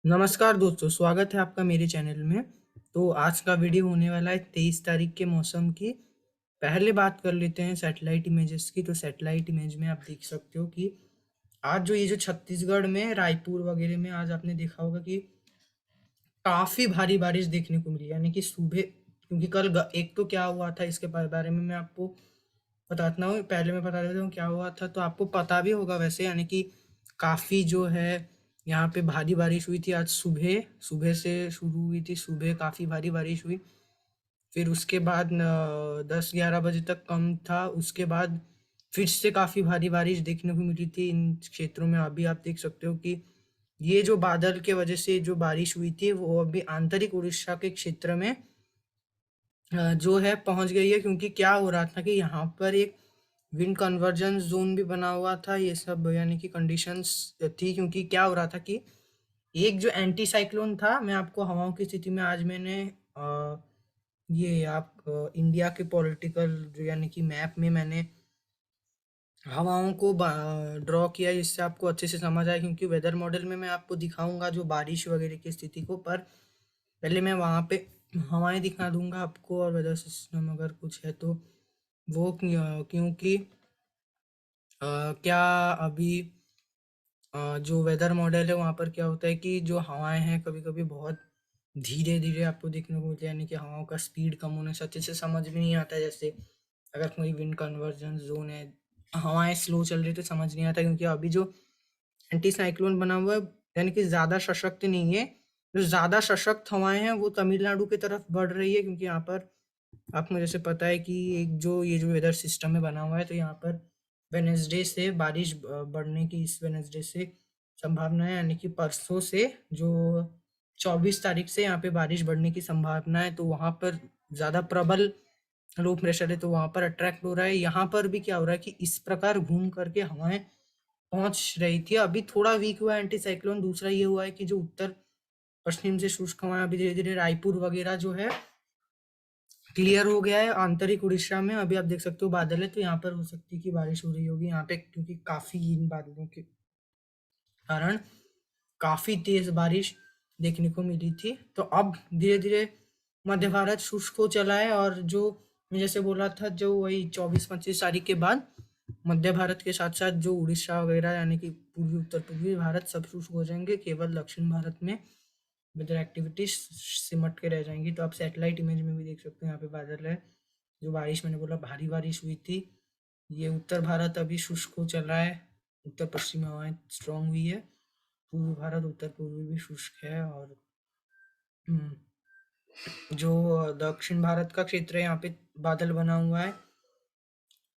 नमस्कार दोस्तों, स्वागत है आपका मेरे चैनल में। तो आज का वीडियो होने वाला है 23 तारीख के मौसम की। पहले बात कर लेते हैं सैटेलाइट इमेजेस की। तो सैटेलाइट इमेज में आप देख सकते हो कि आज जो ये जो छत्तीसगढ़ में रायपुर वगैरह में आज आपने देखा होगा कि काफी भारी बारिश देखने को मिली, यानी कि सुबह। क्योंकि एक तो क्या हुआ था इसके बारे में मैं आपको बताता हूँ। पहले मैं बता देता हूँ क्या हुआ था, तो आपको पता भी होगा वैसे। यानी कि काफी जो है यहाँ पे भारी बारिश हुई थी आज सुबह। सुबह से शुरू हुई थी, सुबह काफी भारी बारिश हुई। फिर उसके बाद 10-11 बजे तक कम था। उसके बाद फिर से काफी भारी बारिश देखने को मिली थी इन क्षेत्रों में। अभी आप देख सकते हो कि ये जो बादल के वजह से जो बारिश हुई थी वो अभी आंतरिक उड़ीसा के क्षेत्र में जो है पहुंच गई है। क्योंकि क्या हो रहा था कि यहाँ पर एक विंड कन्वर्जेंस जोन भी बना हुआ था, ये सब यानी कि कंडीशंस थी। क्योंकि क्या हो रहा था कि एक जो एंटी साइक्लोन था, मैं आपको हवाओं की स्थिति में आज मैंने ये आप इंडिया के पॉलिटिकल यानी कि मैप में मैंने हवाओं को ड्रॉ किया जिससे आपको अच्छे से समझ आए। क्योंकि वेदर मॉडल में मैं आपको दिखाऊंगा जो बारिश वगैरह की स्थिति को, पर पहले मैं वहाँ पे हवाएं दिखा दूंगा आपको और वेदर सिस्टम अगर कुछ है तो वो क्योंकि क्या अभी जो वेदर मॉडल है वहाँ पर क्या होता है कि जो हवाएं हैं कभी कभी बहुत धीरे धीरे आपको देखने को मिलती है। यानी कि हवाओं का स्पीड कम होने से अच्छे से समझ भी नहीं आता। जैसे अगर कोई विंड कन्वर्जेंस जोन है, हवाएं स्लो चल रही तो समझ नहीं आता। क्योंकि अभी जो एंटी साइक्लोन बना हुआ है यानी कि ज्यादा सशक्त नहीं है। जो ज्यादा सशक्त हवाएं हैं वो तमिलनाडु की तरफ बढ़ रही है। क्योंकि यहाँ पर आपको जैसे पता है कि एक जो ये जो वेदर सिस्टम में बना हुआ है, तो यहाँ पर वेनेसडे से बारिश बढ़ने की, इस वेनेसडे से संभावना है। यानी कि परसों से जो 24 तारीख से यहाँ पे बारिश बढ़ने की संभावना है। तो वहां पर ज्यादा प्रबल लो प्रेशर है, तो वहां पर अट्रैक्ट हो रहा है। यहाँ पर भी क्या हो रहा है कि इस प्रकार घूम करके हवाएं पहुंच रही थी। अभी थोड़ा वीक हुआ है एंटी साइक्लोन। दूसरा ये हुआ है कि जो उत्तर पश्चिम से शुष्क हवाएं अभी धीरे धीरे रायपुर वगैरह जो है क्लियर हो गया है। आंतरिक उड़ीसा में अभी आप देख सकते हो बादल है, तो यहाँ पर हो सकती है कि बारिश हो रही होगी यहाँ पे। क्योंकि काफी इन बादलों के कारण काफी तेज बारिश देखने को मिली थी। तो अब धीरे धीरे मध्य भारत शुष्क हो चला है। और जो मैं जैसे बोला था, जो वही 24-25 तारीख के बाद मध्य भारत के साथ साथ जो उड़ीसा वगैरह यानी कि पूर्वी उत्तर पूर्वी भारत सब शुष्क हो जाएंगे। केवल दक्षिण भारत में वेदर एक्टिविटीज सिमट के रह जाएंगी। तो आप सैटेलाइट इमेज में भी देख सकते हैं, यहाँ पे बादल है। जो बारिश मैंने बोला भारी बारिश हुई थी, ये उत्तर भारत अभी शुष्क हो चल रहा है। उत्तर पश्चिम हवाएं स्ट्रांग हुई है। पूर्वी भारत उत्तर पूर्वी भी शुष्क है। और जो दक्षिण भारत का क्षेत्र है यहाँ पे बादल बना हुआ है।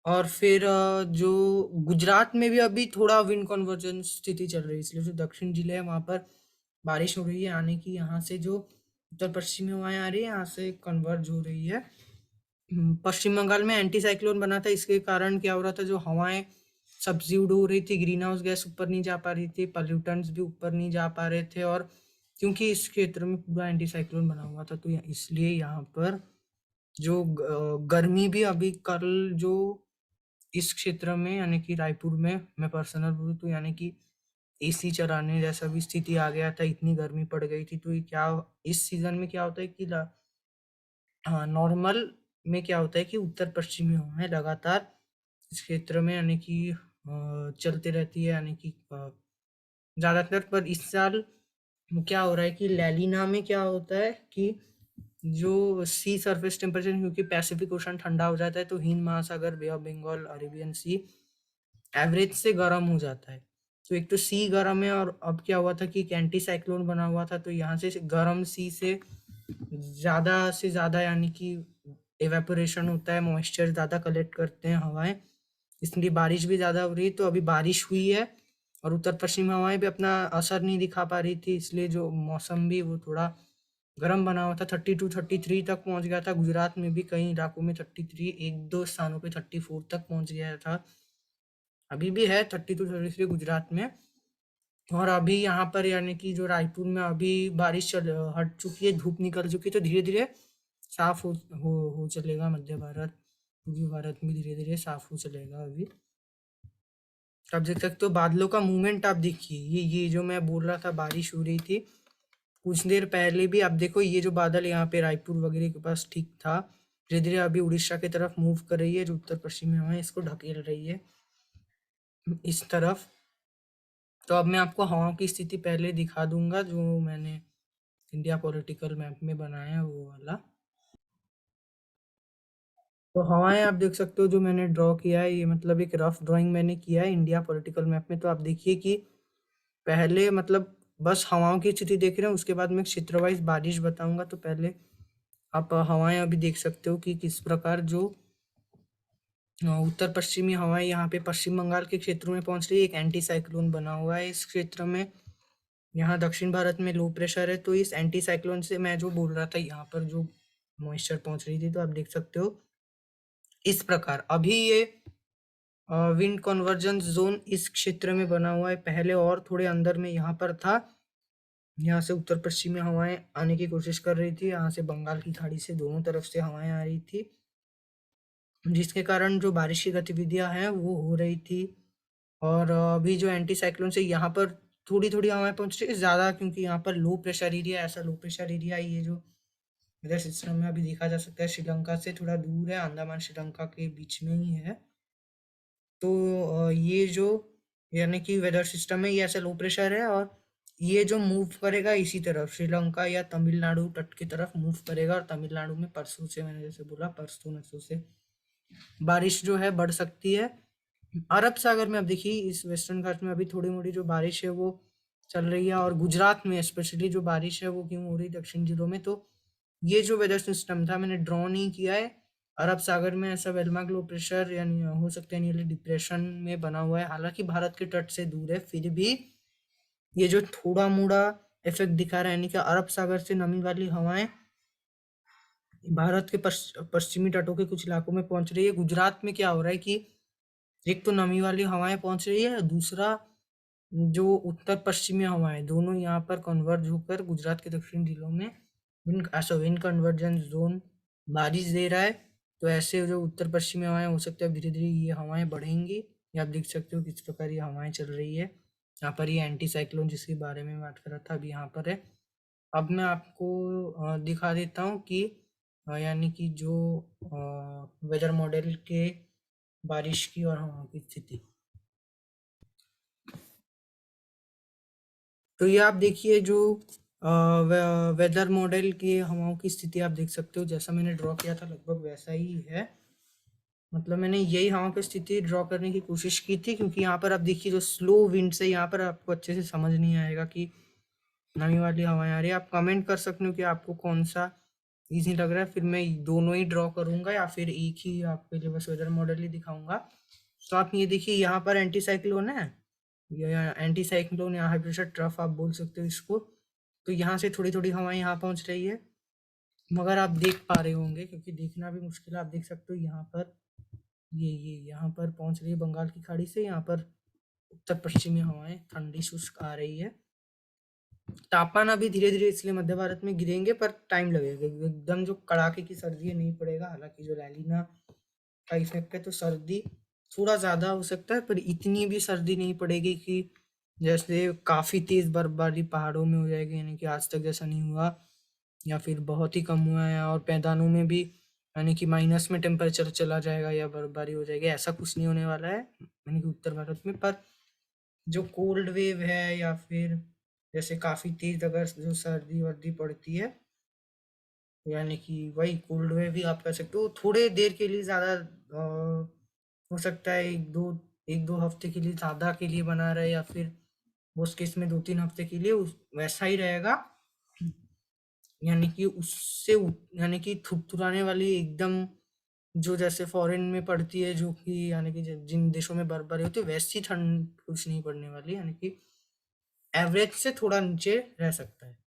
और फिर जो गुजरात में भी अभी थोड़ा विंड कन्वर्जेंस स्थिति चल रही है, इसलिए जो दक्षिण जिले है वहां पर बारिश हो रही है। यानी कि यहाँ से जो उत्तर पश्चिमी हवाएं आ रही है यहाँ से कन्वर्ज हो रही है। पश्चिम बंगाल में एंटी साइक्लोन बना था, इसके कारण क्या हो रहा था, जो हवाएं सब्ज्यूड हो रही थी, ग्रीन हाउस गैस ऊपर नहीं जा पा रही थी, पॉल्यूटेंट्स भी ऊपर नहीं जा पा रहे थे। और क्योंकि इस क्षेत्र में पूरा एंटी साइक्लोन बना हुआ था, तो इसलिए यहाँ पर जो गर्मी भी अभी कल जो इस क्षेत्र में यानी कि रायपुर में मैं पर्सनल बोलूँ तो यानी कि एसी चलाने जैसा भी स्थिति आ गया था, इतनी गर्मी पड़ गई थी। तो ये क्या इस सीजन में क्या होता है कि हाँ, नॉर्मल में क्या होता है कि उत्तर पश्चिमी हवाएं लगातार इस क्षेत्र में यानी कि चलते रहती है। यानी कि ज्यादातर। पर इस साल क्या हो रहा है कि लैलिना में क्या होता है कि जो सी सरफेस टेम्परेचर, क्योंकि पैसिफिक ओशन ठंडा हो जाता है तो हिंद महासागर, Bay of Bengal, Arabian Sea average से गर्म हो जाता है। तो एक तो सी गर्म है, और अब क्या हुआ था कि एक एंटी साइक्लोन बना हुआ था, तो यहाँ से गर्म सी से ज्यादा यानी कि एवेपोरेशन होता है, मॉइस्चर ज्यादा कलेक्ट करते हैं हवाएं, इसलिए बारिश भी ज्यादा हो रही है। तो अभी बारिश हुई है और उत्तर पश्चिम हवाएं भी अपना असर नहीं दिखा पा रही थी, इसलिए जो मौसम भी वो थोड़ा गर्म बना हुआ था। 32-33 तक पहुंच गया था। गुजरात में भी कई इलाकों में 33, एक दो स्थानों पे 34 तक पहुंच गया था। अभी भी है 32-33 गुजरात में। और अभी यहाँ पर यानी कि जो रायपुर में अभी बारिश हट चुकी है, धूप निकल चुकी है। तो धीरे धीरे साफ हो चलेगा मध्य भारत, पूर्वी भारत में धीरे धीरे साफ हो चलेगा अभी। आप देख सकते हो बादलों का मूवमेंट, आप देखिए ये जो मैं बोल रहा था बारिश हो रही थी, कुछ देर पहले भी आप देखो ये जो बादल यहाँ पे रायपुर वगैरह के पास ठीक था, धीरे धीरे अभी उड़ीसा की तरफ मूव कर रही है, जो उत्तर पश्चिमी हवा है इसको ढकेल रही है इस तरफ। तो अब मैं आपको हवाओं की स्थिति पहले दिखा दूंगा जो मैंने इंडिया पॉलिटिकल मैप में बनाया है वो वाला। तो हवाएं आप देख सकते हो जो मैंने ड्रॉ किया है, ये मतलब एक रफ ड्राइंग मैंने किया है इंडिया पॉलिटिकल मैप में। तो आप देखिए कि पहले मतलब बस हवाओं की स्थिति देख रहे हैं, उसके बाद मैं क्षेत्र वाइज बारिश बताऊंगा। तो पहले आप हवाएं अभी देख सकते हो कि किस प्रकार जो उत्तर पश्चिमी हवाएं यहाँ पे पश्चिम बंगाल के क्षेत्रों में पहुंच रही है। एक एंटी साइक्लोन बना हुआ है इस क्षेत्र में, यहाँ दक्षिण भारत में लो प्रेशर है। तो इस एंटी साइक्लोन से मैं जो बोल रहा था यहाँ पर जो मॉइस्चर पहुंच रही थी, तो आप देख सकते हो इस प्रकार अभी ये विंड कन्वर्जेंस जोन इस क्षेत्र में बना हुआ है। पहले और थोड़े अंदर में यहाँ पर था, यहाँ से उत्तर पश्चिमी हवाएं आने की कोशिश कर रही थी, यहाँ से बंगाल की खाड़ी से दोनों तरफ से हवाएं आ रही थी, जिसके कारण जो बारिश की गतिविधियां हैं वो हो रही थी। और अभी जो एंटी साइक्लोन से यहाँ पर थोड़ी थोड़ी हवाएं पहुंच रही है ज्यादा, क्योंकि यहाँ पर लो प्रेशर एरिया, ऐसा लो प्रेशर एरिया ये जो वेदर सिस्टम में अभी देखा जा सकता है श्रीलंका से थोड़ा दूर है, अंडमान श्रीलंका के बीच में ही है। तो ये जो यानी कि वेदर सिस्टम है ये ऐसा लो प्रेशर है, और ये जो मूव करेगा इसी तरफ श्रीलंका या तमिलनाडु तट की तरफ मूव करेगा। और तमिलनाडु में परसों से, मैंने जैसे बोला परसों नरसों से बारिश जो है बढ़ सकती है। अरब सागर में अब देखिए इस वेस्टर्न घाट में अभी थोड़ी मोड़ी जो बारिश है वो चल रही है, और गुजरात में स्पेशली जो बारिश है वो क्यों हो रही है दक्षिण जिलों में। तो ये जो वेदर सिस्टम था मैंने ड्रॉ नहीं किया है, अरब सागर में ऐसा वेलमार्क लो प्रेशर यानी हो सकता है नीली डिप्रेशन में बना हुआ है। हालांकि भारत के तट से दूर है, फिर भी ये जो थोड़ा मोड़ा इफेक्ट दिखा रहा है, यानी कि अरब सागर से नमी वाली हवाएं भारत के पश्चिमी तटों के कुछ इलाकों में पहुंच रही है। गुजरात में क्या हो रहा है कि एक तो नमी वाली हवाएं पहुंच रही है, दूसरा जो उत्तर पश्चिमी हवाएं दोनों यहाँ पर कन्वर्ज होकर गुजरात के दक्षिण जिलों में विंड कन्वर्जेंस जोन बारिश दे रहा है। तो ऐसे जो उत्तर पश्चिमी हवाएं हो सकता है धीरे धीरे ये हवाएं बढ़ेंगी। ये आप देख सकते हो किस प्रकार ये हवाएं चल रही है। यहाँ पर ये एंटी साइक्लोन जिसके बारे में बात कर रहा था अभी यहाँ पर है। अब मैं आपको दिखा देता हूँ कि यानी कि जो वेदर मॉडल के बारिश की और हवाओं की स्थिति। तो ये आप देखिए जो वेदर मॉडल की हवाओं की स्थिति आप देख सकते हो, जैसा मैंने ड्रॉ किया था लगभग वैसा ही है। मतलब मैंने यही हवाओं की स्थिति ड्रॉ करने की कोशिश की थी, क्योंकि यहाँ पर आप देखिए जो स्लो विंड से यहाँ पर आपको अच्छे से समझ नहीं आएगा कि नमी वाली हवाएं आ रही है। आप कमेंट कर सकते हो कि आपको कौन सा इजी लग रहा है, फिर मैं दोनों ही ड्रॉ करूंगा या फिर एक ही आपके लिए बस वेदर मॉडल ही दिखाऊंगा। तो आप ये देखिए यहाँ पर एंटी साइक्लोन है, ये एंटी साइक्लोन या हाई प्रेशर ट्रफ आप बोल सकते हो इसको। तो यहाँ से थोड़ी थोड़ी हवाएं यहाँ पहुँच रही है, मगर आप देख पा रहे होंगे क्योंकि देखना भी मुश्किल है। आप देख सकते हो यहाँ पर ये यहाँ पर पहुँच रही है बंगाल की खाड़ी से, यहाँ पर उत्तर पश्चिमी हवाएं ठंडी शुष्क आ रही है। तापमान अभी धीरे धीरे इसलिए मध्य भारत में गिरेंगे, पर टाइम लगेगा, एकदम जो कड़ाके की सर्दी है नहीं पड़ेगा। हालांकि जो लैलिना का इफेक्ट है तो सर्दी थोड़ा ज्यादा हो सकता है, पर इतनी भी सर्दी नहीं पड़ेगी कि जैसे काफी तेज बर्फबारी पहाड़ों में हो जाएगी, यानी कि आज तक जैसा नहीं हुआ, या फिर बहुत ही कम हुआ है। और मैदानों में भी यानी कि माइनस में टेम्परेचर चला जाएगा या बर्फबारी हो जाएगी, ऐसा कुछ नहीं होने वाला है यानी कि उत्तर भारत में। पर जो कोल्ड वेव है या फिर जैसे काफी तेज अगर जो सर्दी वर्दी पड़ती है, यानी कि वही कोल्ड वेव भी आप कह सकते हो, थोड़े देर के लिए ज्यादा हो सकता है एक दो हफ्ते के लिए ज्यादा के लिए बना रहे, या फिर उस केस में 2-3 हफ्ते के लिए वैसा ही रहेगा। यानी कि उससे यानी कि थुरथुराने वाली एकदम जो जैसे फॉरेन में पड़ती है, जो कि यानी कि जिन देशों में बर्फबारी होती है वैसी ठंड कुछ नहीं पड़ने वाली, यानी कि एवरेज से थोड़ा नीचे रह सकता है।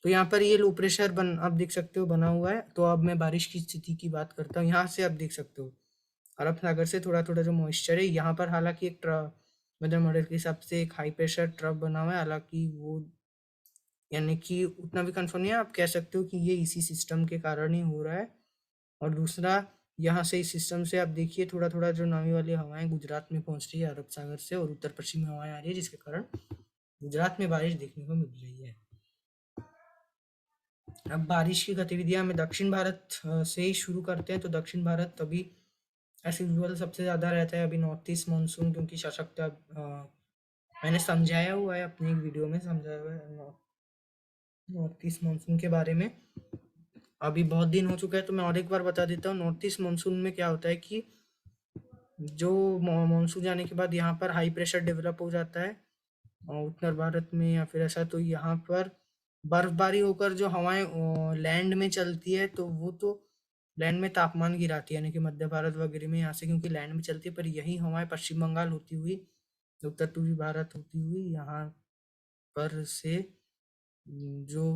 तो यहाँ पर ये लो प्रेशर आप देख सकते हो बना हुआ है। तो अब मैं बारिश की स्थिति की बात करता हूँ। यहाँ से आप देख सकते हो अरब सागर से थोड़ा थोड़ा जो मॉइस्चर है यहाँ पर, हालांकि एक वेदर मॉडल के हिसाब से एक हाई प्रेशर ट्रफ बना हुआ है, हालांकि वो यानी कि उतना भी कंफर्म नहीं है। आप कह सकते हो कि ये इसी सिस्टम के कारण ही हो रहा है। और दूसरा यहाँ से इस सिस्टम से आप देखिए थोड़ा थोड़ा जो नमी वाली हवाएं गुजरात में पहुंच रही है अरब सागर से, और उत्तर पश्चिमी हवाएं आ रही है, जिसके कारण गुजरात में बारिश देखने को मिल रही है। अब बारिश की गतिविधियां में दक्षिण भारत से ही शुरू करते हैं। तो दक्षिण भारत अभी एज यूजुअल सबसे ज़्यादा रहता है अभी नॉर्थ ईस्ट मानसून, क्योंकि सशक्त मैंने समझाया हुआ है, अपनी एक वीडियो में समझाया हुआ है नॉर्थ ईस्ट मानसून के बारे में। अभी बहुत दिन हो चुका है तो मैं और एक बार बता देता हूँ। नॉर्थ ईस्ट मानसून में क्या होता है कि जो मानसून जाने के बाद यहाँ पर हाई प्रेशर डेवलप हो जाता है उत्तर भारत में या फिर ऐसा, तो यहाँ पर बर्फबारी होकर जो हवाएं लैंड में चलती है तो वो तो लैंड में तापमान गिराती है, यानी कि मध्य भारत वगैरह में यहाँ से क्योंकि लैंड में चलती है, पर यही हवाएं पश्चिम बंगाल होती हुई उत्तर पूर्वी भारत होती हुई यहाँ पर से जो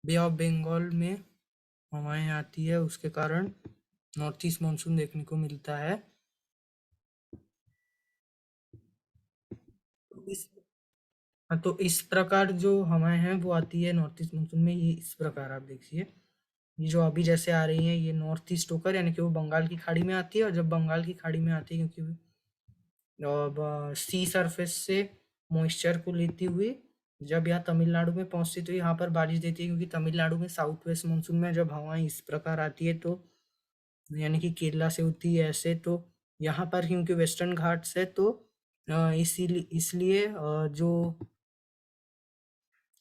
बे ऑफ बंगाल में हवाएं आती है, उसके कारण नॉर्थ ईस्ट मानसून देखने को मिलता है। तो इस प्रकार जो हवाएं हैं वो आती है नॉर्थ ईस्ट मानसून में, ये इस प्रकार आप देखिए, ये जो अभी जैसे आ रही है ये नॉर्थ ईस्ट होकर, यानी कि वो बंगाल की खाड़ी में आती है, और जब बंगाल की खाड़ी में आती है क्योंकि सी सरफेस से मॉइस्चर को लेती हुई जब यहाँ तमिलनाडु में पहुंचती तो यहाँ पर बारिश देती है, क्योंकि तमिलनाडु में साउथ वेस्ट मानसून में जब हवाएं इस प्रकार आती है तो यानी कि केरला से होती है ऐसे, तो यहाँ पर क्योंकि वेस्टर्न घाट्स है तो इसीलिए इसलिए जो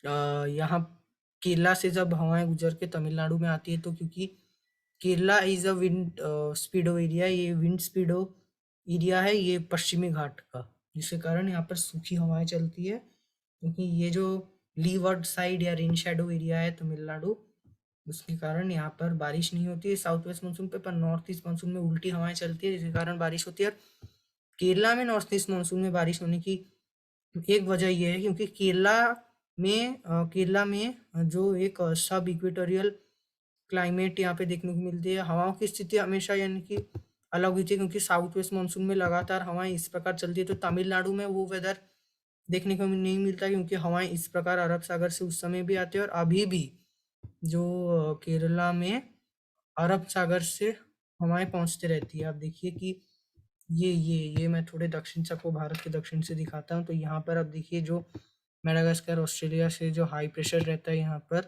यहाँ केरला से जब हवाएं गुजर के तमिलनाडु में आती है तो क्योंकि Kerala is a wind speedo area, ये विंड स्पीडो एरिया है ये पश्चिमी घाट का, जिसके कारण यहाँ पर सूखी हवाएं चलती है, क्योंकि ये जो लीवर्ड साइड या रेन शेडो एरिया है तमिलनाडु, उसके कारण यहाँ पर बारिश नहीं होती है साउथ वेस्ट मानसून पे, पर नॉर्थ ईस्ट मानसून में उल्टी हवाएं चलती है जिसके कारण बारिश होती है। और केरला में नॉर्थ ईस्ट मानसून में बारिश होने की एक वजह यह है क्योंकि केरला में जो एक सब इक्वेटोरियल क्लाइमेट यहाँ पे देखने को मिलती है, हवाओं की स्थिति हमेशा यानी कि अलग होती है, क्योंकि साउथ वेस्ट मानसून में लगातार हवाएं इस प्रकार चलती है, तो तमिलनाडु में वो वेदर देखने को नहीं मिलता, क्योंकि हवाएं इस प्रकार अरब सागर से उस समय भी आती है, और अभी भी जो केरला में अरब सागर से हवाएं पहुंचते रहती है। आप देखिए कि ये मैं थोड़े दक्षिण से आपको भारत के दक्षिण से दिखाता हूँ, तो यहाँ पर आप देखिए जो मेडागास्कर ऑस्ट्रेलिया से जो हाई प्रेशर रहता है यहाँ पर,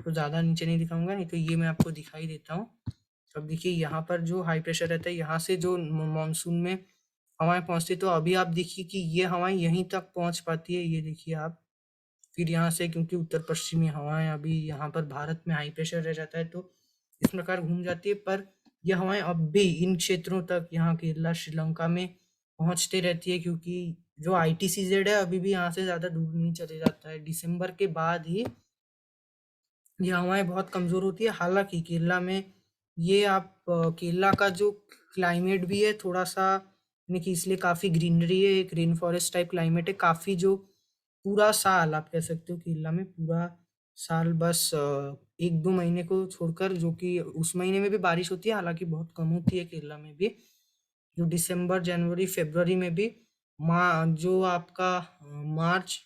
तो ज़्यादा नीचे नहीं दिखाऊंगा, नहीं तो ये मैं आपको दिखाई देता हूँ। अब देखिए यहाँ पर जो हाई प्रेशर रहता है यहाँ से जो मानसून में हवाएं पहुंचती, तो अभी आप देखिए कि ये हवाएं यहीं तक पहुंच पाती है, ये देखिए आप। फिर यहाँ से क्योंकि उत्तर पश्चिमी हवाएं अभी यहाँ पर भारत में हाई प्रेशर रह जाता है तो इस प्रकार घूम जाती है, पर यह हवाएं अब भी इन क्षेत्रों तक यहाँ केरला श्रीलंका में पहुंचते रहती है, क्योंकि जो ITCZ है अभी भी यहाँ से ज्यादा दूर नहीं चले जाता है, दिसंबर के बाद ही ये हवाएं बहुत कमजोर होती है। हालांकि केरला में ये आप केरला का जो क्लाइमेट भी है थोड़ा सा यानी कि इसलिए काफी ग्रीनरी है, एक रेन फॉरेस्ट टाइप क्लाइमेट है, काफी जो पूरा साल आप कह सकते हो केरला में पूरा साल बस एक दो महीने को छोड़कर, जो कि उस महीने में भी बारिश होती है, हालांकि बहुत कम होती है केरला में भी, जो दिसंबर जनवरी फरवरी में भी जो आपका मार्च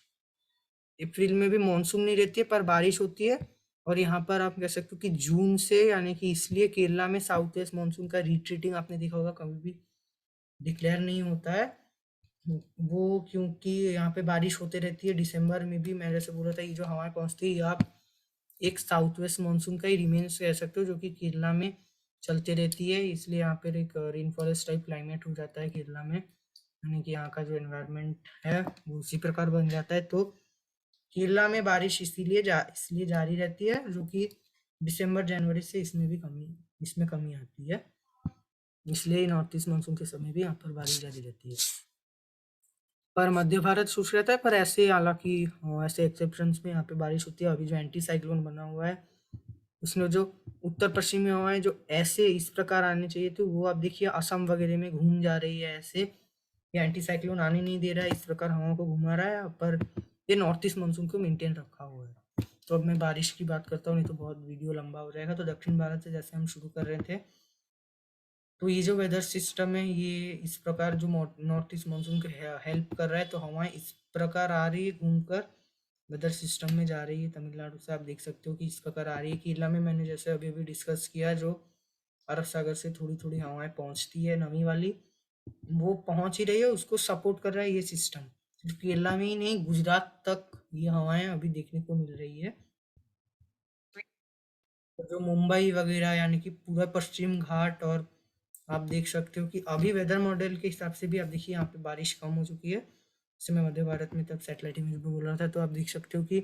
अप्रैल में भी मानसून नहीं रहती है पर बारिश होती है। और यहाँ पर आप कह सकते हो कि जून से, यानी कि इसलिए केरला में साउथ वेस्ट मानसून का रिट्रीटिंग आपने देखा होगा कभी भी डिक्लेयर नहीं होता है वो, क्योंकि यहाँ पे बारिश होते रहती है। दिसंबर में भी मैं जैसे बोल रहा था ये जो हवाएं पहुंचती है आप एक साउथ वेस्ट मानसून का ही रिमेन्स कह सकते हो, जो कि केरला में चलते रहती है, इसलिए यहाँ पर एक रेन फॉरेस्ट टाइप क्लाइमेट हो जाता है केरला में, यानी कि यहाँ का जो एनवायरनमेंट है वो उसी प्रकार बन जाता है। तो केरला में बारिश इसलिए जारी रहती है, जो कि दिसंबर जनवरी से इसमें कमी आती है, इसलिए नॉर्थ ईस्ट मानसून के समय भी यहाँ पर बारिश जारी रहती है। पर मध्य भारत शुष्क रहता है, पर ऐसे हालांकि ऐसे एक्सेप्शंस में यहाँ पे बारिश होती है। अभी जो एंटी साइक्लोन बना हुआ है उसमें जो उत्तर पश्चिमी हवाएं जो ऐसे इस प्रकार आनी चाहिए थी वो आप देखिए असम वगैरह में घूम जा रही है, ऐसे ये एंटी साइक्लोन आने नहीं दे रहा है, इस प्रकार हवाओं को घुमा रहा है, पर ये नॉर्थ ईस्ट मानसून को मेंटेन रखा हुआ है। तो अब मैं बारिश की बात करता हूँ, नहीं तो बहुत वीडियो लंबा हो जाएगा। तो दक्षिण भारत से जैसे हम शुरू कर रहे थे, तो ये जो वेदर सिस्टम है ये इस प्रकार जो नॉर्थ ईस्ट मानसून को हेल्प कर रहा है, तो हवाएं इस प्रकार आ रही है घूमकर वेदर सिस्टम में जा रही है तमिलनाडु से, आप देख सकते हो कि इस प्रकार आ रही है। केरला में मैंने जैसे अभी अभी डिस्कस किया जो अरब सागर से थोड़ी थोड़ी हवाएं पहुंचती है नमी वाली, वो पहुंच ही रही है, उसको सपोर्ट कर रहा है ये सिस्टम। सिर्फ केरला में ही नहीं गुजरात तक ये हवाएं अभी देखने को मिल रही है। जो मुंबई वगैरह यानी कि पूरा पश्चिम घाट, और आप देख सकते हो कि अभी वेदर मॉडल के हिसाब से भी आप देखिए यहाँ पे बारिश कम हो चुकी है। जैसे मैं मध्य भारत में तब सैटेलाइट इमेज में बोल रहा था, तो आप देख सकते हो कि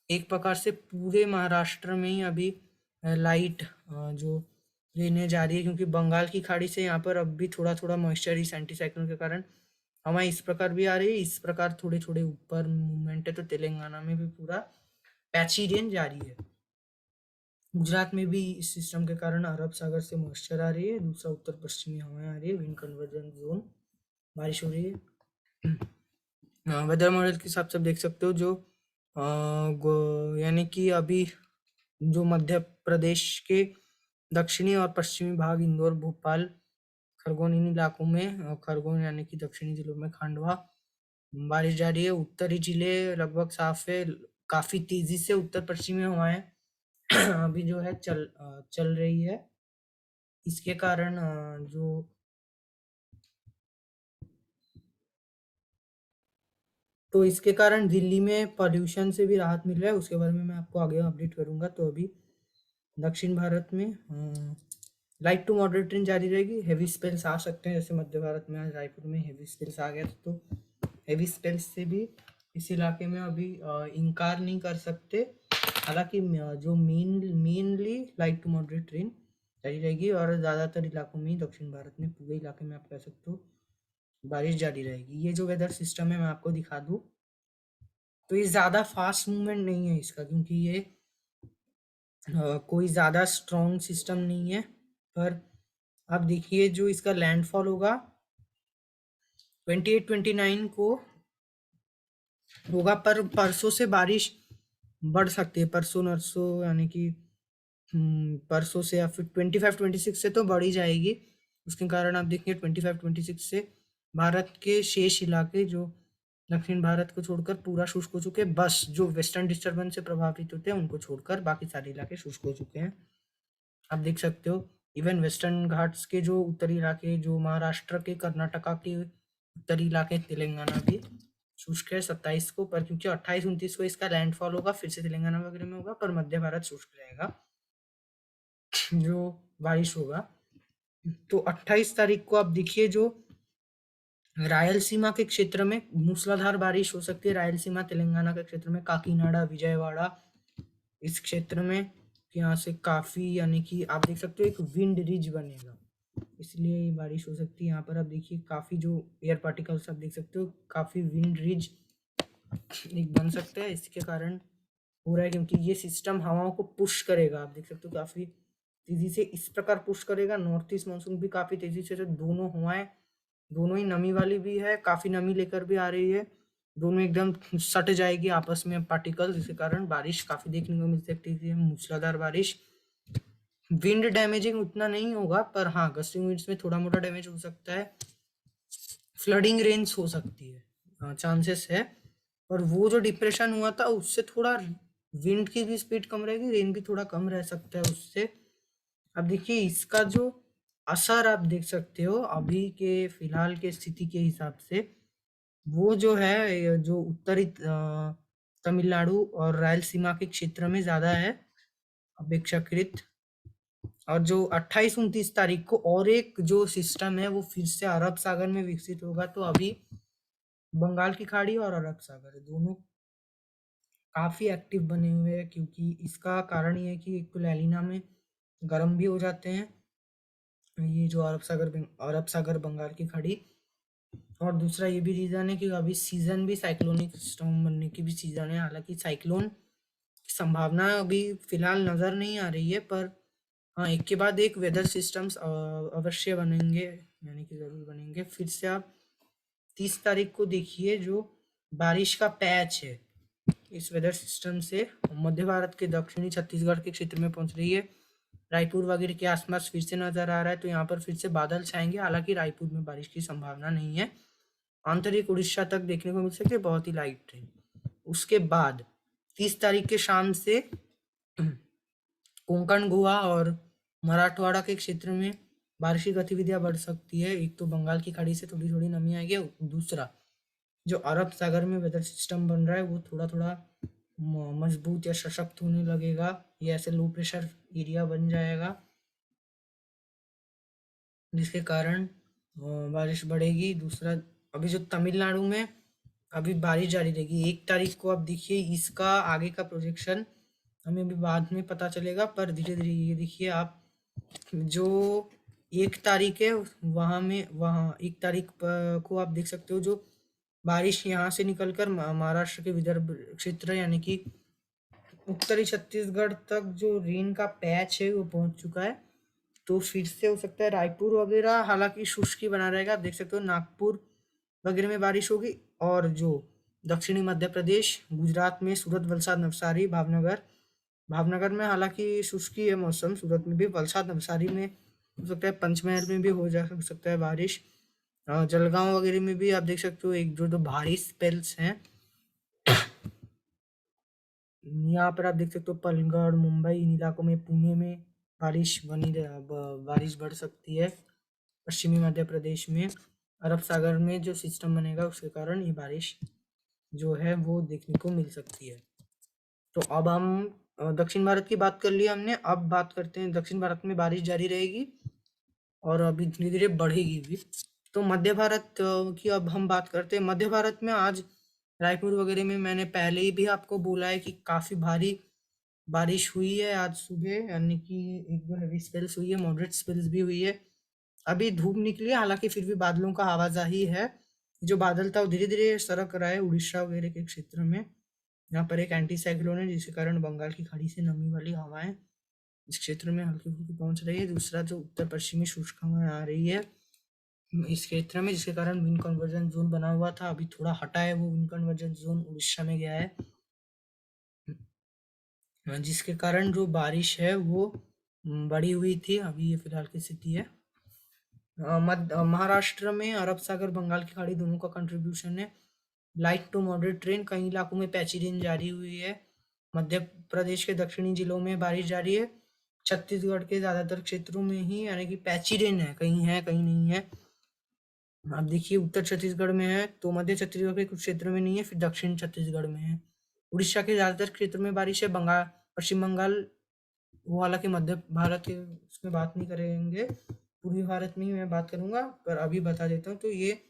एक प्रकार से पूरे महाराष्ट्र में ही अभी लाइट जो लेने जा रही है, क्योंकि बंगाल की खाड़ी से यहाँ पर अब भी थोड़ा थोड़ा मॉइस्चर इस एंटी साइक्लोन के कारण हवा इस प्रकार भी आ रही है, इस प्रकार थोड़े थोड़े ऊपर मूवमेंट है, तो तेलंगाना में भी पूरा पैची रेंज जारी है। गुजरात में भी इस सिस्टम के कारण अरब सागर से मॉइस्चर आ रही है, दूसरा उत्तर पश्चिमी हवाएं आ रही है, विंड कन्वर्जन जोन, बारिश हो रही है। वेदर मॉडल के हिसाब से आप देख सकते हो जो यानी कि अभी जो मध्य प्रदेश के दक्षिणी और पश्चिमी भाग, इंदौर, भोपाल, खरगोन, इन इलाकों में, खरगोन यानी कि दक्षिणी जिलों में खांडवा बारिश जारी है। उत्तरी जिले लगभग साफ है, काफी तेजी से उत्तर पश्चिमी हवाएं अभी जो है चल रही है। इसके कारण जो तो इसके कारण दिल्ली में पॉल्यूशन से भी राहत मिल रहा है, उसके बारे में मैं आपको आगे अपडेट करूंगा। तो अभी दक्षिण भारत में लाइट टू मॉडरेट रेंज जारी रहेगी, हेवी स्पेल्स आ सकते हैं, जैसे मध्य भारत में आज रायपुर में हेवी स्पेल्स आ गया था, तो हेवी स्पेल्स से भी इस इलाके में अभी इनकार नहीं कर सकते। हालांकि जो mainly light to moderate range जारी रहेगी, और ज़्यादातर इलाकों में, दक्षिण भारत में पूरे इलाके में आप कह सकते हो बारिश जारी रहेगी। ये जो वेदर सिस्टम है मैं आपको दिखा दूँ, तो ये ज़्यादा फास्ट मूवमेंट नहीं है इसका, क्योंकि ये कोई ज़्यादा स्ट्रॉन्ग सिस्टम नहीं है। पर आप देखिए जो इसका लैंडफॉल होगा 28-29 को होगा, पर परसों से बारिश बढ़ सकती है, परसों नरसों यानी कि परसों से, या फिर 25-26 से तो बढ़ ही जाएगी। उसके कारण आप देखिए 25-26 से भारत के शेष इलाके जो दक्षिण भारत को छोड़कर पूरा शुष्क हो चुके हैं, बस जो वेस्टर्न डिस्टर्बेंस से प्रभावित होते हैं उनको छोड़कर बाकी सारे इलाके शुष्क हो चुके हैं। आप देख सकते हो इवन वेस्टर्न घाट्स के जो उत्तरी इलाके, जो महाराष्ट्र के, कर्नाटका के उत्तरी इलाके, तेलंगाना भी शुष्क है 27 को, पर क्योंकि 28-29 को इसका लैंडफॉल होगा, फिर से तेलंगाना वगैरह में होगा, पर मध्य भारत शुष्क रहेगा जो बारिश होगा। तो 28 तारीख को आप देखिए जो रायलसीमा के क्षेत्र में मूसलाधार बारिश हो सकती है, रायलसीमा तेलंगाना के क्षेत्र में, काकीनाडा, विजयवाड़ा, इस क्षेत्र में यहाँ से काफी, यानी कि आप देख सकते हो एक विंड रिज बनेगा, इसलिए ये बारिश हो सकती है। यहाँ पर आप देखिए काफी जो एयर पार्टिकल्स आप देख सकते हो, काफी विंड रिज एक बन सकता है, इसके कारण हो रहा है, क्योंकि ये सिस्टम हवाओं को पुश करेगा। आप देख सकते हो काफी तेजी से इस प्रकार पुश करेगा, नॉर्थ ईस्ट मानसून भी काफी तेजी से, दोनों हवाएं, दोनों ही नमी वाली भी है, काफी नमी लेकर भी आ रही है, दोनों एकदम सट जाएगी आपस में पार्टिकल, जिसके कारण बारिश काफी देखने को मिल सकती है, मूसलाधार बारिश। विंड डैमेजिंग उतना नहीं होगा, पर हाँ गस्टिंग विंड्स में थोड़ा मोटा डैमेज हो सकता है, फ्लडिंग रेंज हो सकती है, चांसेस है। और वो जो डिप्रेशन हुआ था उससे थोड़ा विंड की भी स्पीड कम रहेगी, रेन भी थोड़ा कम रह सकता है उससे। अब देखिए इसका जो असर आप देख सकते हो अभी के फिलहाल के स्थिति के हिसाब से, वो जो है जो उत्तरी तमिलनाडु और रायलसीमा के क्षेत्र में ज्यादा है अपेक्षाकृत। और जो 28-29 तारीख को और एक जो सिस्टम है वो फिर से अरब सागर में विकसित होगा, तो अभी बंगाल की खाड़ी और अरब सागर दोनों काफी एक्टिव बने हुए हैं, क्योंकि इसका कारण ये है कि एक तो लैलिना में गर्म भी हो जाते हैं ये जो अरब सागर बंगाल की खाड़ी, और दूसरा ये भी रीजन है कि अभी सीजन भी साइक्लोनिक स्टॉर्म बनने की भी सीजन है। हालांकि साइक्लोन की संभावना अभी फिलहाल नजर नहीं आ रही है, पर हाँ एक के बाद एक वेदर सिस्टम्स अवश्य बनेंगे, यानी कि जरूर बनेंगे। फिर से आप 30 तारीख को देखिए जो बारिश का पैच है इस वेदर सिस्टम से मध्य भारत के दक्षिणी छत्तीसगढ़ के क्षेत्र में पहुंच रही है, रायपुर वगैरह के आसपास फिर से नजर आ रहा है, तो यहाँ पर फिर से बादल छाएंगे। हालांकि रायपुर में बारिश की संभावना नहीं है, आंतरिक उड़ीसा तक देखने को मिल सकती है बहुत ही लाइट ट्रेन। उसके बाद 30 तारीख के शाम से कोंकण, गोवा और मराठवाड़ा के क्षेत्र में बारिश की गतिविधियां बढ़ सकती है। एक तो बंगाल की खाड़ी से थोड़ी थोड़ी नमी आएगी, दूसरा जो अरब सागर में वेदर सिस्टम बन रहा है वो थोड़ा थोड़ा मजबूत या सशक्त होने लगेगा। ये ऐसे लो प्रेशर एरिया बन जाएगा, जिसके कारण बारिश बढ़ेगी। दूसरा, अभी जो तमिलनाडु में अभी बारिश जारी रहेगी 1 तारीख को। अब देखिए इसका आगे का प्रोजेक्शन हमें अभी बाद में पता चलेगा, पर धीरे धीरे ये देखिए आप, जो 1 तारीख है वहाँ 1 तारीख को आप देख सकते हो, जो बारिश यहाँ से निकलकर महाराष्ट्र के विदर्भ क्षेत्र यानी कि उत्तरी छत्तीसगढ़ तक जो रेन का पैच है वो पहुंच चुका है। तो फिर से हो सकता है रायपुर वगैरह, हालांकि शुष्क ही बना रहेगा। आप देख सकते हो नागपुर वगैरह में बारिश होगी, और जो दक्षिणी मध्य प्रदेश, गुजरात में सूरत, वलसाड, नवसारी, भावनगर, भावनगर में हालांकि शुष्क ही है मौसम, सूरत में भी, वलसाड, नवसारी में हो सकता है, पंचमहल में भी हो जा सकता है बारिश, जलगांव वगैरह में भी आप देख सकते हो एक जो दो भारी स्पेल्स हैं। यहाँ पर आप देख सकते हो पलगढ़, मुंबई, इन इलाकों में, पुणे में बारिश बढ़ सकती है। पश्चिमी मध्य प्रदेश में अरब सागर में जो सिस्टम बनेगा उसके कारण ये बारिश जो है वो देखने को मिल सकती है। तो अब हम दक्षिण भारत की बात कर ली हमने, अब बात करते हैं दक्षिण भारत में बारिश जारी रहेगी और अभी धीरे धीरे बढ़ेगी भी। तो मध्य भारत की अब हम बात करते हैं। मध्य भारत में आज रायपुर वगैरह में मैंने पहले ही भी आपको बोला है कि काफी भारी बारिश हुई है आज सुबह, यानी कि एक दो हैवी स्पेल्स हुई है, मॉडरेट स्पेल्स भी हुई है। अभी धूप निकली है, हालांकि फिर भी बादलों का आवाजाही है। जो बादल था वो धीरे धीरे सरक रहा है उड़ीसा वगैरह के क्षेत्र में। यहाँ पर एक एंटी साइक्लोन है, जिसके कारण बंगाल की खाड़ी से नमी वाली हवाएं इस क्षेत्र में हल्की फुल्की पहुंच रही है। दूसरा, जो उत्तर पश्चिमी शुष्क हवाएं आ रही है इस क्षेत्र में, जिसके कारण विंड कन्वर्जन जोन बना हुआ था, अभी थोड़ा हटा है, वो विंड कन्वर्जन जोन उड़ीसा में गया है, जिसके कारण जो बारिश है वो बढ़ी हुई थी। अभी ये फिलहाल की स्थिति है। महाराष्ट्र में अरब सागर, बंगाल की खाड़ी दोनों का कंट्रीब्यूशन है। लाइट टू मॉडरेट रेन, कई इलाकों में पैची रेन जारी हुई है। मध्य प्रदेश के दक्षिणी जिलों में बारिश जारी है। छत्तीसगढ़ के ज्यादातर क्षेत्रों में ही यानी कि पैची रेन है, कहीं नहीं है। आप देखिए उत्तर छत्तीसगढ़ में है, तो मध्य छत्तीसगढ़ के कुछ क्षेत्रों में नहीं है, फिर दक्षिण छत्तीसगढ़ में है। उड़ीसा के ज्यादातर क्षेत्र में बारिश है। बंगाल, पश्चिम बंगाल, वो हालांकि मध्य भारत के उसमें बात नहीं करेंगे, पूर्वी भारत में ही मैं बात करूंगा, पर अभी बता देता हूँ। तो ये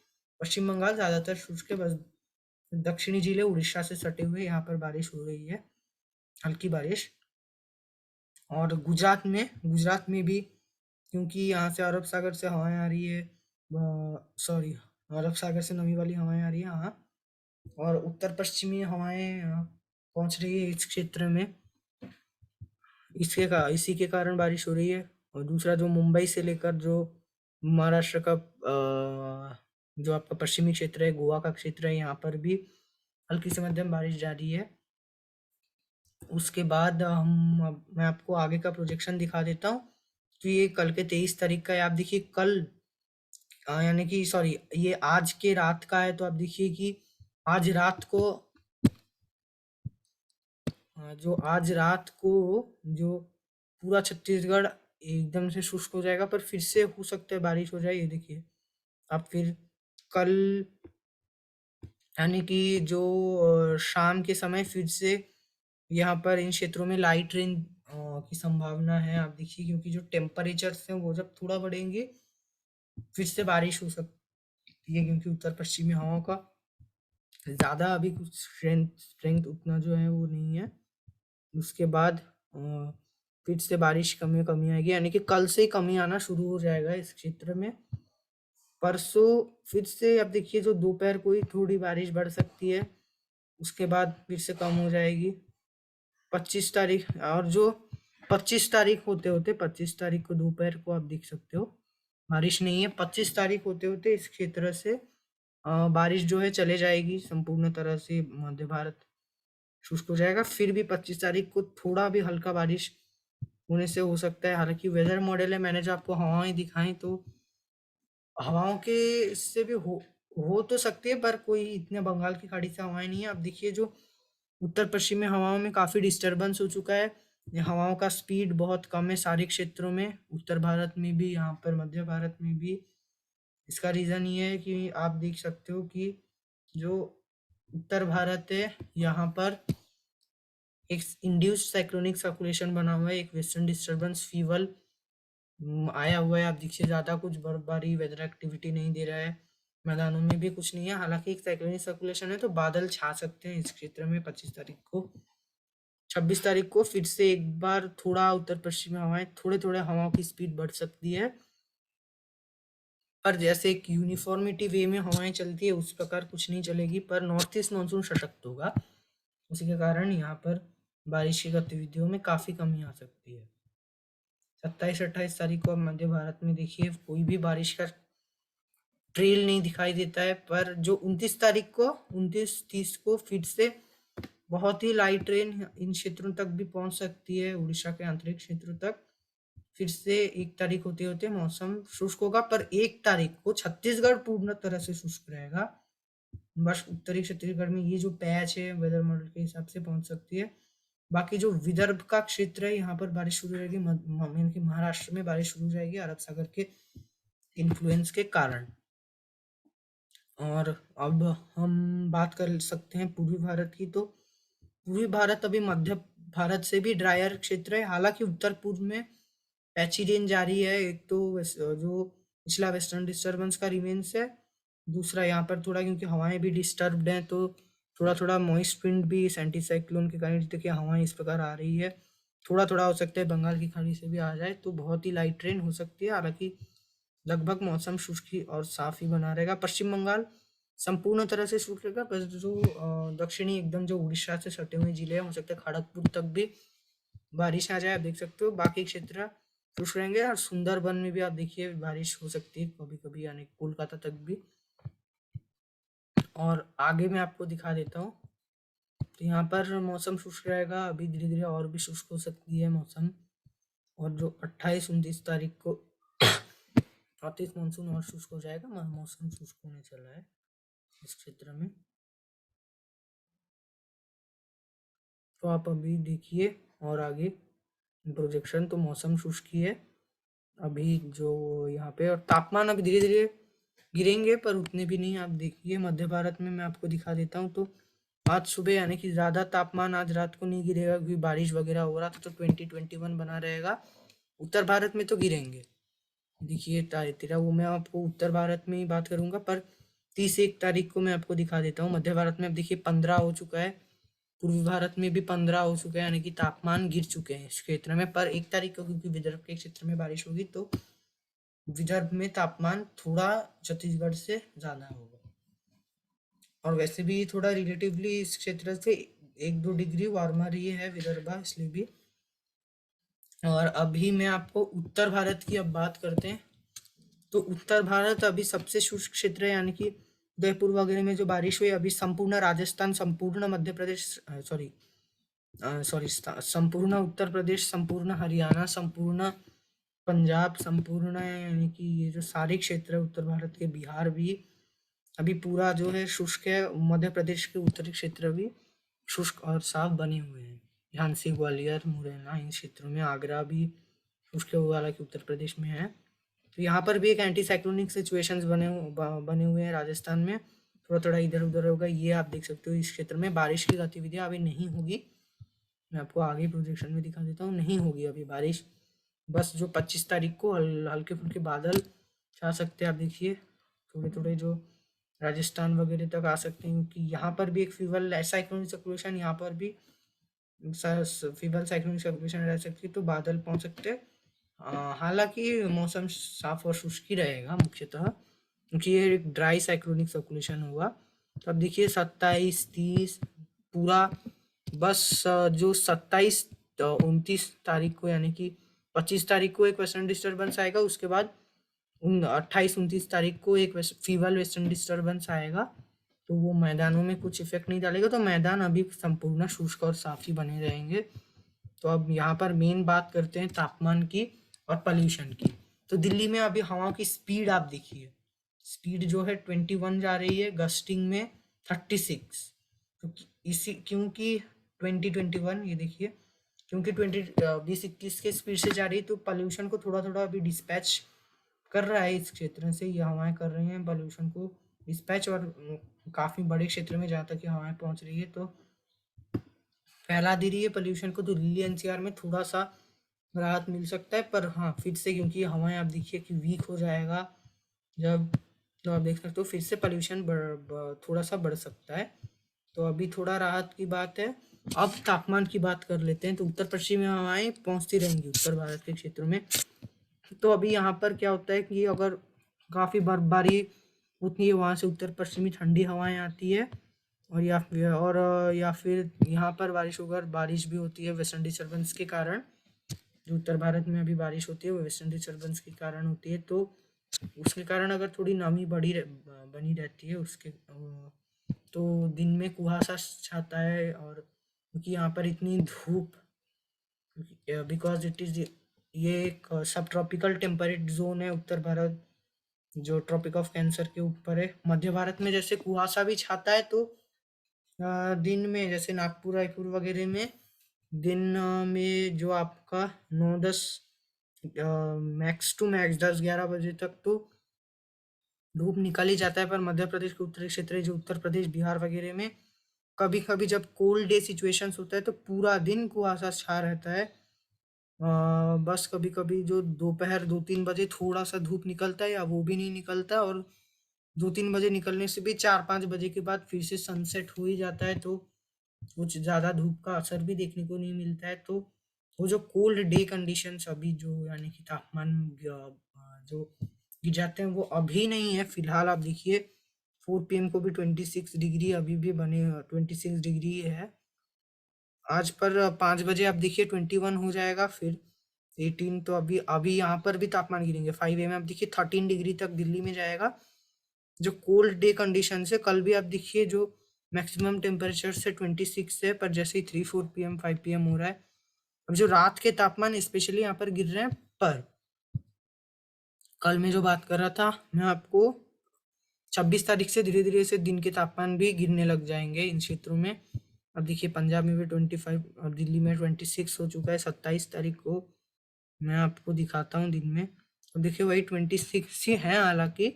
पश्चिम बंगाल ज्यादातर शुष्क है, बस दक्षिणी जिले उड़ीसा से सटे हुए यहाँ पर बारिश हो रही है, हल्की बारिश। और गुजरात में भी, क्योंकि यहाँ से अरब सागर से हवाएं आ रही है, सॉरी, अरब सागर से नमी वाली हवाएं आ रही है यहाँ, और उत्तर पश्चिमी हवाएं पहुंच रही है इस क्षेत्र में, इसी के कारण बारिश हो रही है। और दूसरा, जो मुंबई से लेकर जो महाराष्ट्र का जो आपका पश्चिमी क्षेत्र है, गोवा का क्षेत्र है, यहाँ पर भी हल्की से मध्यम बारिश जारी है। उसके बाद मैं आपको आगे का प्रोजेक्शन दिखा देता हूँ। तो ये कल के 23 तारीख का है। आप देखिए कल यानी कि सॉरी, ये आज के रात का है। तो आप देखिए कि आज रात को आज रात को जो पूरा छत्तीसगढ़ एकदम से शुष्क हो जाएगा, पर फिर से हो सकता है बारिश हो जाए। ये देखिए अब फिर कल यानी कि जो शाम के समय फिर से यहाँ पर इन क्षेत्रों में लाइट रेन की संभावना है। आप देखिए, क्योंकि जो टेम्परेचर्स हैं वो जब थोड़ा बढ़ेंगे फिर से बारिश हो सकती है, क्योंकि उत्तर पश्चिमी हवाओं का ज़्यादा अभी कुछ स्ट्रेंथ उतना जो है वो नहीं है। उसके बाद फिर से बारिश कमी आएगी, यानी कि कल से ही कमी आना शुरू हो जाएगा इस क्षेत्र में। परसों फिर से अब देखिए, जो दोपहर को ही थोड़ी बारिश बढ़ सकती है, उसके बाद फिर से कम हो जाएगी 25 तारीख। और जो 25 तारीख होते होते 25 तारीख को दोपहर को आप देख सकते हो बारिश नहीं है। 25 तारीख होते होते इस क्षेत्र से बारिश जो है चले जाएगी, संपूर्ण तरह से मध्य भारत शुष्क हो जाएगा। फिर भी 25 तारीख को थोड़ा भी हल्का बारिश होने से हो सकता है। हालांकि वेदर मॉडल है, मैंने जो आपको हवाएं दिखाई, तो हवाओं के इससे भी हो तो सकती है, पर कोई इतने बंगाल की खाड़ी से हवाएं नहीं है। अब देखिए, जो उत्तर पश्चिमी हवाओं में काफी डिस्टरबेंस हो चुका है। ये हवाओं का स्पीड बहुत कम है सारे क्षेत्रों में, उत्तर भारत में भी, यहाँ पर मध्य भारत में भी। इसका रीजन ये है कि आप देख सकते हो कि जो उत्तर भारत है यहाँ पर एक इंड्यूस्ड साइक्लोनिक सर्कुलेशन बना हुआ है, एक वेस्टर्न डिस्टर्बेंस फीवल आया हुआ है। आप देखिए ज्यादा कुछ बर्फबारी वेदर एक्टिविटी नहीं दे रहा है, मैदानों में भी कुछ नहीं है। हालांकि एक साइक्लोनिक सर्कुलेशन है तो बादल छा सकते हैं इस क्षेत्र में 26 तारीख को फिर से एक बार थोड़ा उत्तर पश्चिमी हवाएं, थोड़े थोड़े हवाओं की स्पीड बढ़ सकती है, पर जैसे एक यूनिफॉर्मिटी वे में हवाएं चलती है उस प्रकार कुछ नहीं चलेगी। पर नॉर्थ ईस्ट मानसून सशक्त होगा, उसी के कारण यहाँ पर बारिश की गतिविधियों में काफी कमी आ सकती है। 27-28 तारीख को अब मध्य भारत में देखिए कोई भी बारिश का ट्रेल नहीं दिखाई देता है, पर जो 29 तारीख को 29-30 को फिर से बहुत ही लाइट रेन इन क्षेत्रों तक भी पहुंच सकती है, उड़ीसा के आंतरिक क्षेत्रों तक। फिर से 1 तारीख होते होते मौसम शुष्क होगा, पर 1 तारीख को छत्तीसगढ़ पूर्ण तरह से शुष्क रहेगा। बस उत्तरी छत्तीसगढ़ में ये जो पैच है वेदर मॉडल के हिसाब से पहुंच सकती है। बाकी जो विदर्भ का क्षेत्र है यहाँ पर बारिश शुरू हो जाएगी, यानी कि महाराष्ट्र में बारिश शुरू हो जाएगी अरब सागर के इन्फ्लुएंस के कारण। और अब हम बात कर सकते हैं पूर्वी भारत की। तो पूर्वी भारत अभी मध्य भारत से भी ड्रायर क्षेत्र है, हालांकि उत्तर पूर्व में पैची रेन जारी है। एक तो जो पिछला वेस्टर्न डिस्टर्बेंस का रिमेंस है, दूसरा यहाँ पर थोड़ा क्योंकि हवाएं भी डिस्टर्ब्ड हैं तो थोड़ा थोड़ा मॉइस्ट विंड भी इस एंटी साइक्लोन के कारण देखिए हवाएं इस प्रकार आ रही है। थोड़ा थोड़ा हो सकता है बंगाल की खाड़ी से भी आ जाए तो बहुत ही लाइट रेन हो सकती है। हालांकि लगभग मौसम शुष्क ही और साफ ही बना रहेगा। पश्चिम बंगाल संपूर्ण तरह से शुष्क रहेगा, बस जो दक्षिणी एकदम जो उड़ीसा से सटे हुए जिले हैं हो सकता है खड़गपुर तक भी बारिश आ जाए। आप देख सकते हो बाकी क्षेत्र शुष्क रहेंगे, और सुंदरबन में भी आप देखिए बारिश हो सकती है कभी कभी, यानी कोलकाता तक भी। और आगे मैं आपको दिखा देता हूँ, तो यहाँ पर मौसम शुष्क रहेगा, अभी धीरे धीरे और भी शुष्क हो सकती है मौसम। और जो 28-29 तारीख को नॉर्थ मानसून और शुष्क हो जाएगा, मौसम शुष्क होने चला है इस क्षेत्र में। तो आप अभी देखिए और आगे प्रोजेक्शन, तो मौसम शुष्क ही है अभी जो यहाँ पे, और तापमान अभी धीरे धीरे गिरेंगे पर उतने भी नहीं। आप देखिए मध्य भारत में मैं आपको दिखा देता हूँ, तो आज सुबह यानी कि ज्यादा तापमान आज रात को नहीं गिरेगा क्योंकि बारिश वगैरह हो रहा था, तो 20-21 बना रहेगा। उत्तर भारत में तो गिरेंगे, देखिए तेरह वो मैं आपको उत्तर भारत में ही बात करूंगा, पर 30-1 तारीख को मैं आपको दिखा देता हूँ मध्य भारत में। अब देखिए 15 हो चुका है, पूर्वी भारत में भी 15 हो चुका है, यानी कि तापमान गिर चुके हैं इस क्षेत्र में। पर 1 तारीख को क्योंकि विदर्भ के क्षेत्र में बारिश होगी तो विदर्भ में तापमान थोड़ा छत्तीसगढ़ से ज्यादा होगा। और वैसे भी थोड़ा रिलेटिवली इस क्षेत्र से 1-2 डिग्री वार्मर ही है विदर्भ, इसलिए भी। और अभी मैं आपको उत्तर भारत की अब बात करते हैं। तो उत्तर भारत अभी सबसे शुष्क क्षेत्र है, यानी कि उदयपुर वगैरह में जो बारिश हुई, अभी संपूर्ण राजस्थान, संपूर्ण मध्य प्रदेश, सॉरी संपूर्ण उत्तर प्रदेश, संपूर्ण हरियाणा, संपूर्ण पंजाब, संपूर्ण यानी कि ये जो सारे क्षेत्र है उत्तर भारत के, बिहार भी अभी पूरा जो है शुष्क है। मध्य प्रदेश के उत्तरी क्षेत्र भी शुष्क और साफ बने हुए हैं, झांसी, ग्वालियर, मुरैना इन क्षेत्रों में। आगरा भी शुष्क हुआ, हालांकि उत्तर प्रदेश में है। तो यहाँ पर भी एक एंटी साइक्लोनिक सिचुएशंस बने हुए हैं राजस्थान में, थोड़ा थोड़ा इधर उधर होगा, ये आप देख सकते हो। इस क्षेत्र में बारिश की गतिविधियां अभी नहीं होगी, मैं आपको आगे प्रोजेक्शन में दिखा देता हूँ, नहीं होगी अभी बारिश। बस जो 25 तारीख को हल्के फुल्के बादल छा सकते हैं, आप देखिए थोड़े थोड़े जो राजस्थान वगैरह तक आ सकते हैं, क्योंकि यहाँ पर भी एक फीवर साइक्लोनिक सर्कुलेशन, यहाँ पर भी फीवर साइक्लोनिक सर्कुलेशन रह सकती है, तो बादल पहुंच सकते हैं। हालांकि मौसम साफ और शुष्क ही रहेगा मुख्यतः, क्योंकि ये एक ड्राई साइक्लोनिक सर्कुलेशन होगा। तो अब देखिए 27-30 पूरा, बस जो 27-29 तारीख को, यानी कि 25 तारीख को एक वेस्टर्न डिस्टर्बेंस आएगा, उसके बाद 28-29 तारीख को एक फीवर वेस्टर्न डिस्टर्बेंस आएगा, तो वो मैदानों में कुछ इफेक्ट नहीं डालेगा, तो मैदान अभी संपूर्ण शुष्क और साफ ही बने रहेंगे। तो अब यहाँ पर मेन बात करते हैं तापमान की और पॉल्यूशन की। तो दिल्ली में अभी हवाओं की स्पीड आप देखिए, स्पीड जो है 21 जा रही है, गस्टिंग में 36। तो इसी क्योंकि 20-21 ये देखिए, क्योंकि 20-21 के स्पीड से जा रही है, तो पॉल्यूशन को थोड़ा थोड़ा अभी डिस्पैच कर रहा है इस क्षेत्र से, ये हवाएं कर रही हैं पॉल्यूशन को डिस्पैच, और काफी बड़े क्षेत्र में जहाँ तक ये हवाएं पहुंच रही है। तो फैला दे रही है पोल्यूशन को, तो दिल्ली एनसीआर में थोड़ा सा राहत मिल सकता है। पर हाँ, फिर से क्योंकि हवाएं आप देखिए कि वीक हो जाएगा जब, तो आप देख सकते हो फिर से पोल्यूशन थोड़ा सा बढ़ सकता है। तो अभी थोड़ा राहत की बात है। अब तापमान की बात कर लेते हैं। तो उत्तर पश्चिमी हवाएं पहुंचती रहेंगी उत्तर भारत के क्षेत्रों में। तो अभी यहाँ पर क्या होता है कि अगर काफ़ी बर्फबारी होती है, वहाँ से उत्तर पश्चिमी ठंडी हवाएं आती है, और या फिर यहाँ पर बारिश भी होती है वेस्टर्न डिस्टर्बेंस के कारण। जो उत्तर भारत में अभी बारिश होती है वो वेस्टर्न डिस्टर्बेंस के कारण होती है। तो उसके कारण अगर थोड़ी नमी बनी रहती है तो दिन में कुहासा छाता है। और क्योंकि यहाँ पर इतनी धूप, बिकॉज इट इज ये एक सब ट्रॉपिकल टेम्परेट जोन है उत्तर भारत, जो ट्रॉपिक ऑफ कैंसर के ऊपर है। मध्य भारत में जैसे कुहासा भी छाता है, तो दिन में जैसे नागपुर रायपुर वगैरह में दिन में जो आपका 9-10 मैक्स टू मैक्स 10-11 बजे तक तो धूप निकल ही जाता है। पर मध्य प्रदेश के उत्तरी क्षेत्र जो उत्तर प्रदेश बिहार वगैरह में कभी कभी जब कोल्ड डे सिचुएशंस होता है तो पूरा दिन कुहासा छा रहता है। बस कभी कभी जो दोपहर 2-3 बजे थोड़ा सा धूप निकलता है, या वो भी नहीं निकलता, और 2-3 बजे निकलने से भी 4-5 बजे के बाद फिर से सनसेट हो ही जाता है। तो कुछ ज़्यादा धूप का असर भी देखने को नहीं मिलता है। तो वो जो कोल्ड डे कंडीशंस अभी जो यानी कि तापमान जो गिर जाते हैं वो अभी नहीं है फिलहाल। आप देखिए 4 PM को भी 26 डिग्री अभी भी बने, 26 डिग्री है आज। पर 5 बजे आप देखिए 21 हो जाएगा, फिर 18। तो अभी अभी यहाँ पर भी तापमान गिरेंगे 5 AM आप देखिए 13 डिग्री तक दिल्ली में जाएगा। जो कोल्ड डे कंडीशन है कल भी आप देखिए जो मैक्सिमम टेम्परेचर से 26 है, पर जैसे ही 3-4 PM 5 PM हो रहा है, अब जो रात के तापमान स्पेशली यहाँ पर गिर रहे हैं। पर कल मैं जो बात कर रहा था मैं आपको, 26 तारीख से धीरे धीरे से दिन के तापमान भी गिरने लग जाएंगे इन क्षेत्रों में। अब देखिए पंजाब में भी 25 और दिल्ली में 26 हो चुका है 27 तारीख को। मैं आपको दिखाता हूँ दिन में। अब देखिए वही 26 ही है, हालांकि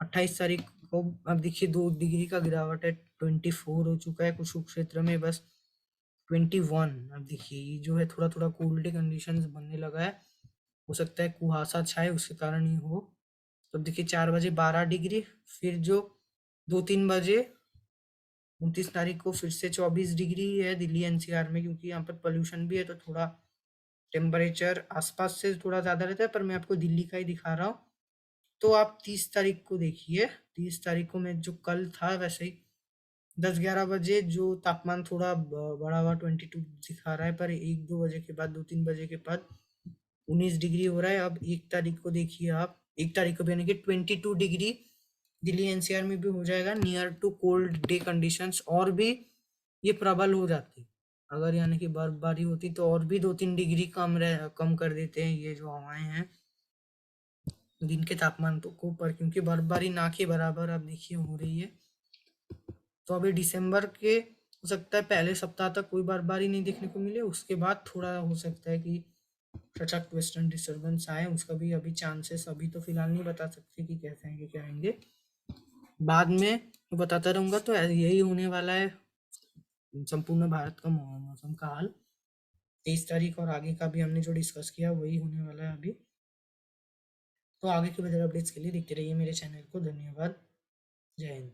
28 तारीख को अब देखिए 2 डिग्री का गिरावट है, 24 हो चुका है कुछ क्षेत्र में, बस 21। अब देखिए ये जो है थोड़ा थोड़ा कोल्ड कंडीशन बनने लगा है। हो सकता है कुहासा छाए उसके कारण ही हो। तो अब देखिए 4 बजे 12 डिग्री, फिर जो 2-3 बजे 29 तारीख को फिर से 24 डिग्री है दिल्ली एनसीआर में, क्योंकि यहाँ पर पोल्यूशन भी है तो थोड़ा टेम्परेचर आसपास से थोड़ा ज़्यादा रहता है। पर मैं आपको दिल्ली का ही दिखा रहा हूँ। तो आप 30 तारीख को देखिए, 30 तारीख को मैं जो कल था वैसे ही 10-11 बजे जो तापमान थोड़ा बढ़ा हुआ 22 दिखा रहा है, पर 1-2 बजे के बाद 2-3 बजे के बाद 19 डिग्री हो रहा है। अब 1 तारीख को देखिए आप, 1 तारीख को भी यानी कि 22 डिग्री दिल्ली एनसीआर में भी हो जाएगा, near to cold day conditions. और भी ये प्रबल हो जाती अगर यानी कि बर्फबारी होती, तो और भी 2-3 डिग्री कम कर देते हैं ये जो हवाएं हैं दिन के तापमान को। पर क्योंकि बर्फबारी ना के बराबर अब देखिए हो रही है, तो अभी दिसंबर के हो सकता है पहले सप्ताह तक कोई बर्फबारी नहीं देखने को मिले। उसके बाद थोड़ा हो सकता है कि सशक्त वेस्टर्न डिस्टर्बेंस आए, उसका भी अभी चांसेस अभी तो फिलहाल नहीं बता सकते कि कैसे आएंगे क्या आएंगे, बाद में बताता रहूंगा। तो यही होने वाला है संपूर्ण भारत का मौसम का हाल 23 तारीख, और आगे का भी हमने जो डिस्कस किया वही होने वाला है अभी। तो आगे के वेदर अपडेट्स के लिए देखते रहिए मेरे चैनल को। धन्यवाद। जय हिंद।